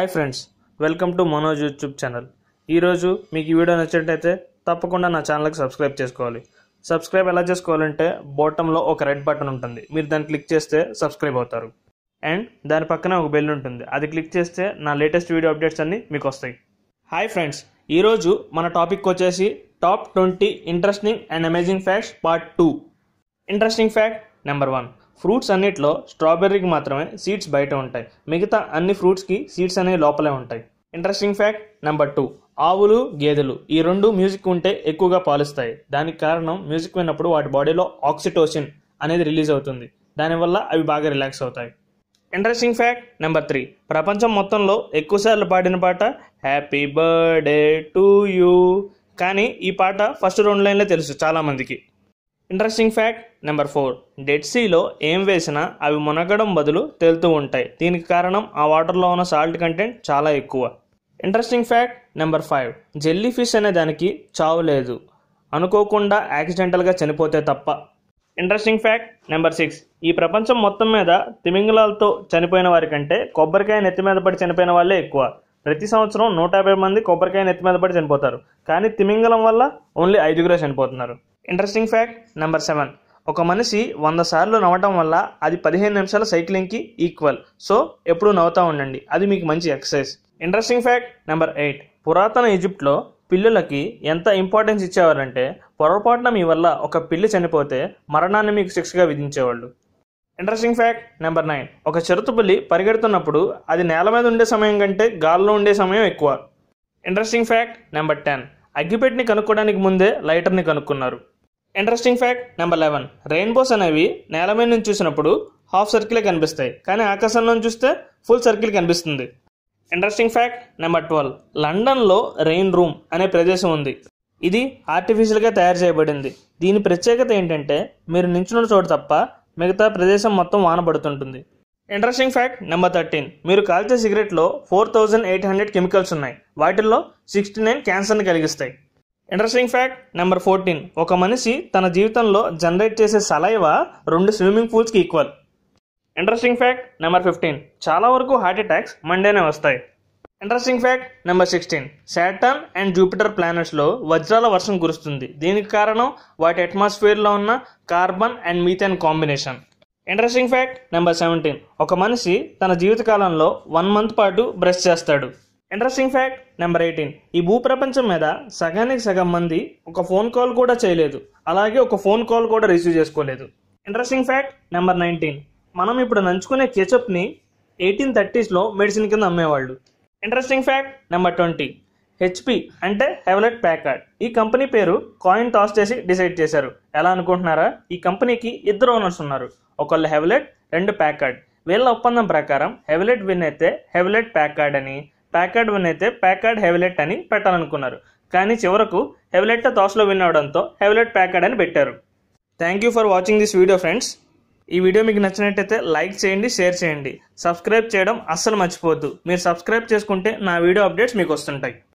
Hi friends, welcome to Manoj YouTube channel. ఈరోజు మీకు ఈ వీడియో నచ్చినట్టయితే తప్పకుండా నా ఛానల్కి సబ్స్క్రైబ్ చేసుకోవాలి. సబ్స్క్రైబ్ ఎలా చేసుకోవాలంటే బాటంలో ఒక రెడ్ బటన్ ఉంటుంది, మీరు దాన్ని క్లిక్ చేస్తే సబ్స్క్రైబ్ అవుతారు. అండ్ దాని పక్కన ఒక బెల్ ఉంటుంది, అది క్లిక్ చేస్తే నా లేటెస్ట్ వీడియో అప్డేట్స్ అన్నీ మీకు వస్తాయి. హాయ్ ఫ్రెండ్స్, ఈరోజు మన టాపిక్ వచ్చేసి top 20 interesting and amazing facts part 2. Interesting fact number 1. Fruits అన్నిట్లో స్ట్రాబెర్రీకి మాత్రమే సీడ్స్ బయట ఉంటాయి, మిగతా అన్ని ఫ్రూట్స్కి సీడ్స్ అనేవి లోపలే ఉంటాయి. Interesting fact number 2. ఆవులు గేదెలు ఈ రెండు మ్యూజిక్ ఉంటే ఎక్కువగా పాలిస్తాయి. దానికి కారణం మ్యూజిక్ విన్నప్పుడు వాటి బాడీలో ఆక్సిటోసిన్ అనేది రిలీజ్ అవుతుంది, దానివల్ల అవి బాగా రిలాక్స్ అవుతాయి. Interesting fact number 3. ప్రపంచం మొత్తంలో ఎక్కువసార్లు పాడిన పాట హ్యాపీ బర్త్డే టు యూ, కానీ ఈ పాట ఫస్ట్ 2 లైన్లే తెలుసు చాలామందికి. Interesting fact number 4. డెడ్ సీలో ఏం వేసినా అవి మునగడం బదులు తేలుతూ ఉంటాయి, దీనికి కారణం ఆ వాటర్లో ఉన్న సాల్ట్ కంటెంట్ చాలా ఎక్కువ. Interesting fact number 5. Jelly fish అనే దానికి చావు లేదు, అనుకోకుండా యాక్సిడెంటల్గా చనిపోతే తప్ప. Interesting fact number 6. ఈ ప్రపంచం మొత్తం మీద తిమింగలాలతో చనిపోయిన వారి కంటే కొబ్బరికాయ నెత్తి మీద పడి చనిపోయిన వాళ్ళే ఎక్కువ. ప్రతి సంవత్సరం 150 మంది కొబ్బరికాయ నెత్తి మీద పడి చనిపోతారు, కానీ తిమింగలం వల్ల ఓన్లీ 5 చనిపోతున్నారు. Interesting fact number 7. ఒక మనిషి 100 సార్లు నవ్వటం వల్ల అది 15 నిమిషాల సైక్లింగ్కి ఈక్వల్. సో ఎప్పుడు నవ్వుతూ ఉండండి, అది మీకు మంచి ఎక్సర్సైజ్. Interesting fact number 8. పురాతన ఈజిప్ట్లో పిల్లులకి ఎంత ఇంపార్టెన్స్ ఇచ్చేవారంటే పొరపాటున మీ వల్ల ఒక పిల్లి చనిపోతే మరణాన్ని మీకు శిక్షగా విధించేవాళ్ళు. Interesting fact number 9. ఒక చిరుతపులి పరిగెడుతున్నప్పుడు అది నేల మీద ఉండే సమయం కంటే గాల్లో ఉండే సమయం ఎక్కువ. Interesting fact number 10. అగ్గిపెట్టిని కనుక్కోవడానికి ముందే లైటర్ని కనుక్కున్నారు. Interesting fact number 11. రెయిన్బోస్ అనేవి నేల మీద నుంచి చూసినప్పుడు హాఫ్ సర్కిలే కనిపిస్తాయి, కానీ ఆకాశంలో చూస్తే ఫుల్ సర్కిల్ కనిపిస్తుంది. Interesting fact number 12. లండన్లో రెయిన్ రూమ్ అనే ప్రదేశం ఉంది, ఇది ఆర్టిఫిషియల్గా తయారు చేయబడింది. దీని ప్రత్యేకత ఏంటంటే మీరు నించున్న చోటు తప్ప మిగతా ప్రదేశం మొత్తం వాన పడుతుంటుంది. Interesting fact number 13. మీరు కాల్చే సిగరెట్లో 4800 కెమికల్స్ ఉన్నాయి, వాటిల్లో 69 క్యాన్సర్ని కలిగిస్తాయి. Interesting fact number 14. ఒక మనిషి తన జీవితంలో జనరేట్ చేసే సలైవా 2 స్విమ్మింగ్ పూల్స్కి ఈక్వల్. Interesting fact number 15. చాలా వరకు హార్ట్ అటాక్స్ మండేనే వస్తాయి. Interesting fact number 16. Saturn and Jupiter ప్లానెట్స్లో వజ్రాల వర్షం కురుస్తుంది, దీనికి కారణం వాటి అట్మాస్ఫియర్లో ఉన్న carbon and methane combination. Interesting fact number 17. ఒక మనిషి తన జీవితకాలంలో 1 మంత్ పాటు బ్రష్ చేస్తాడు. Interesting fact number 18. ఈ భూప్రపంచం మీద సగానికి సగం మంది ఒక ఫోన్ కాల్ కూడా చేయలేదు, అలాగే ఒక ఫోన్ కాల్ కూడా రిసీవ్ చేసుకోలేదు. Interesting fact number 19. మనం ఇప్పుడు నంచుకునే కెచప్ని 1830sలో మెడిసిన్ కింద అమ్మేవాళ్ళు. Interesting fact number 20. HP అంటే హెవ్లెట్ ప్యాకార్డ్. ఈ కంపెనీ పేరు కాయిన్ టాస్ చేసి డిసైడ్ చేశారు. ఎలా అనుకుంటున్నారా? ఈ కంపెనీకి 2 ఓనర్స్ ఉన్నారు, ఒకళ్ళు హెవ్లెట్, 2 ప్యాకార్డ్. వీళ్ళ ఒప్పందం ప్రకారం హెవ్లెట్ విన్ అయితే హెవ్లెట్ ప్యాకార్డ్ అని, ప్యాకార్డ్ విన్ అయితే ప్యాకార్డ్ హెవ్లెట్ అని పెట్టాలనుకున్నారు, కానీ చివరకు హెవ్లెట్ టాస్లో విన్ అవడంతో హెవ్లెట్ ప్యాకార్డ్ అని పెట్టారు. Thank you for watching this video friends. ఈ వీడియో మీకు నచ్చినట్టయితే లైక్ చేయండి, షేర్ చేయండి, సబ్స్క్రైబ్ చేయడం అస్సలు మర్చిపోవద్దు. మీరు సబ్స్క్రైబ్ చేసుకుంటే నా వీడియో అప్డేట్స్ మీకు వస్తుంటాయి.